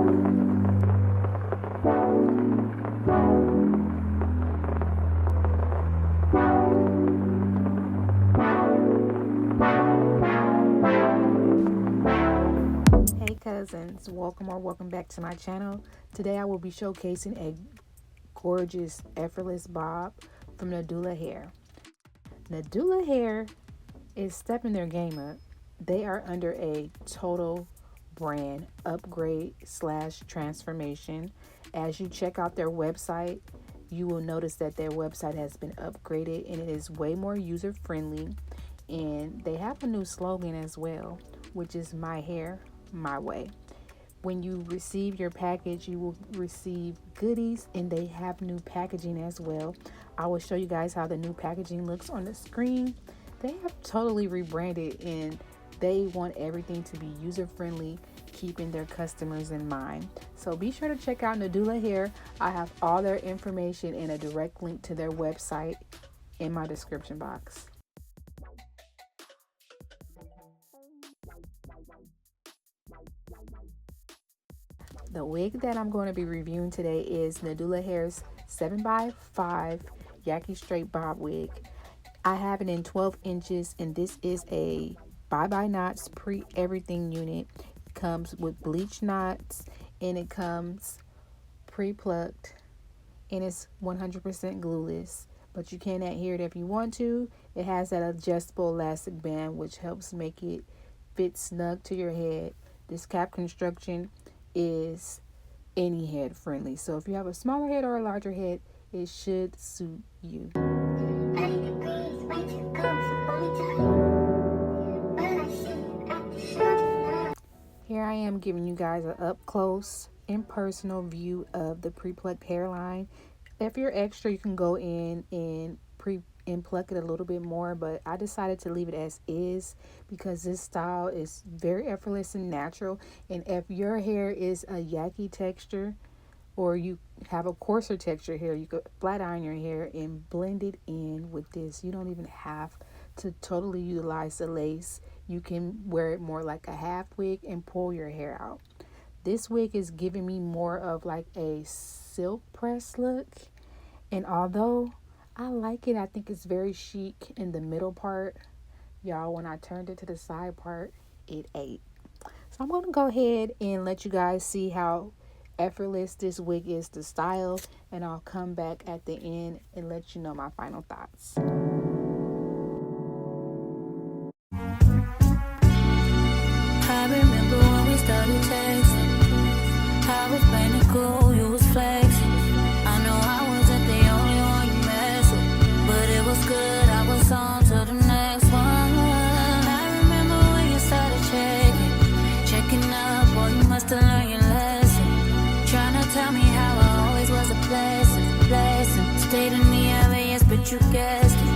Hey cousins, welcome back to my channel. Today I will be showcasing a gorgeous effortless bob from Nadula Hair. Nadula Hair is stepping their game up. They are under a total brand upgrade / transformation. As you check out their website, you will notice that their website has been upgraded and it is way more user friendly. And they have a new slogan as well, which is "My hair, my way." When you receive your package, you will receive goodies, and they have new packaging as well. I will show you guys how the new packaging looks on the screen. They have totally rebranded, and they want everything to be user friendly, keeping their customers in mind. So be sure to check out Nadula Hair. I have all their information and a direct link to their website in my description box. The wig that I'm going to be reviewing today is Nadula Hair's 7x5 Yaki straight bob wig. I have it in 12 inches, and this is a bye-bye knots pre-everything unit. It comes with bleach knots, and it comes pre-plucked, and it's 100% glueless. But you can adhere it if you want to. It has that adjustable elastic band, which helps make it fit snug to your head. This cap construction is any head friendly, so if you have a smaller head or a larger head, it should suit you. Here I am giving you guys an up close and personal view of the pre-plucked hairline. If you're extra, you can go in and pluck it a little bit more, but I decided to leave it as is because this style is very effortless and natural. And if your hair is a yaki texture, or you have a coarser texture hair, you could flat iron your hair and blend it in with this. You don't even have to totally utilize the lace. You can wear it more like a half wig and pull your hair out. This wig is giving me more of like a silk press look, and although I like it, I think it's very chic in the middle part. Y'all, when I turned it to the side part, it ate. So I'm going to go ahead and let you guys see how effortless this wig is to style, and I'll come back at the end and let you know my final thoughts. I remember when we started texting. I was playing it cool, you was flexing. I know I wasn't the only one you messed with, but it was good, I was on to the next one. I remember when you started checking up, boy, you must have learned your lesson. Trying to tell me how I always was a blessing. Stayed in the obvious, but you guessed it.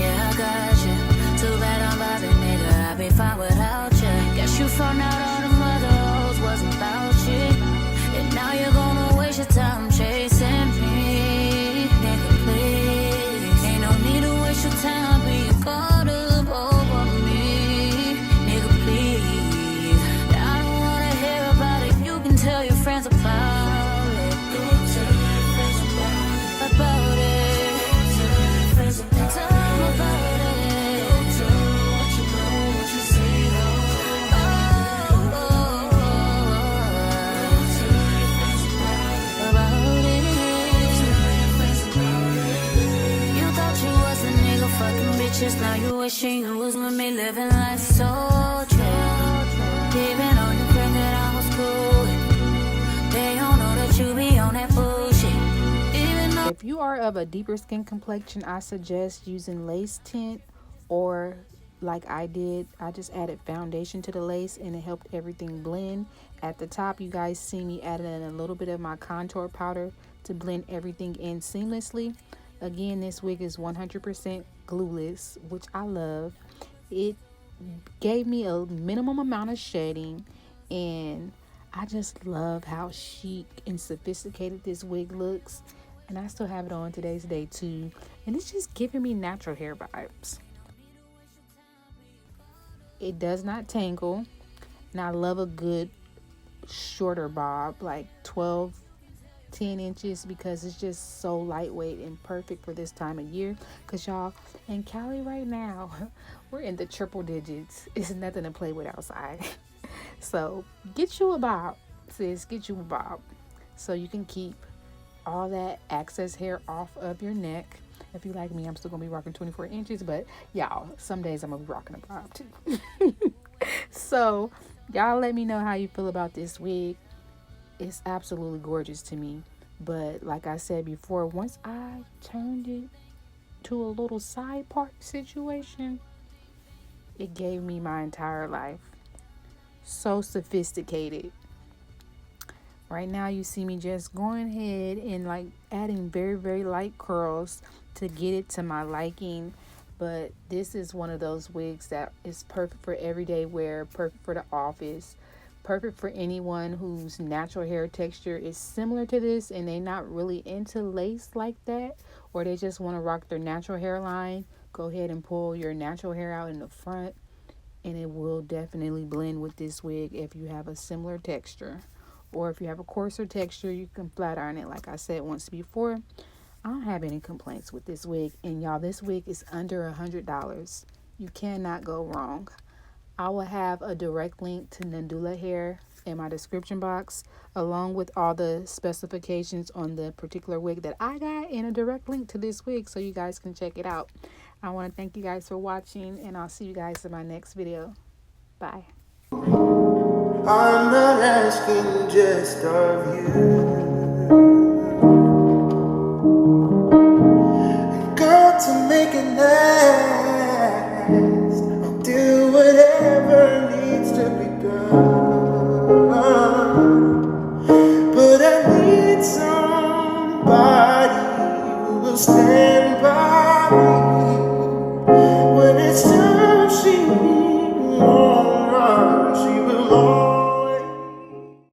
Yeah, I got you. Too bad I'm vibing, nigga, I'd be fine without you. Guess you found out all them other hoes wasn't about you, and now you're gonna waste your time chasing me. Nigga, please, ain't no need to waste your time being caught up over me. Nigga, please, I don't wanna hear about it. You can tell your friends about it. Go tell your friends about it. Go tell your friends about it. Tell them about it. Go tell them what you know, what you see, though. Fucking bitches, now you wishing you was with me, living life so true. Even on your friend that I was cool with, they don't know that you be on that bullshit. If you are of a deeper skin complexion, I suggest using lace tint, or like I did, I just added foundation to the lace and it helped everything blend. At the top, you guys see me adding in a little bit of my contour powder to blend everything in seamlessly. Again, this wig is 100% glueless, which I love. It gave me a minimum amount of shedding, and I just love how chic and sophisticated this wig looks. And I still have it on today's day too, and it's just giving me natural hair vibes. It does not tangle, and I love a good shorter bob, like 12, 10 inches, because it's just so lightweight and perfect for this time of year. Because y'all, in Cali right now, we're in the triple digits. It's nothing to play with outside. So get you a bob, sis. Get you a bob so you can keep all that excess hair off of your neck. If you like me, I'm still gonna be rocking 24 inches, but y'all, some days I'm gonna be rocking a bob too. So y'all let me know how you feel about this wig. It's absolutely gorgeous to me. But like I said before, once I turned it to a little side part situation, it gave me my entire life. So sophisticated. Right now you see me just going ahead and like adding very, very light curls to get it to my liking. But this is one of those wigs that is perfect for everyday wear, perfect for the office, perfect for anyone whose natural hair texture is similar to this and they're not really into lace like that, or they just want to rock their natural hairline. Go ahead and pull your natural hair out in the front, and it will definitely blend with this wig if you have a similar texture. Or if you have a coarser texture, you can flat iron it like I said once before. I don't have any complaints with this wig. And y'all, this wig is under $100. You cannot go wrong. I will have a direct link to Nadula Hair in my description box, along with all the specifications on the particular wig that I got, and a direct link to this wig so you guys can check it out. I want to thank you guys for watching, and I'll see you guys in my next video. Bye. I'm not asking just of you. Girl, to make it last, I'll do whatever needs to be done. But I need somebody who will stand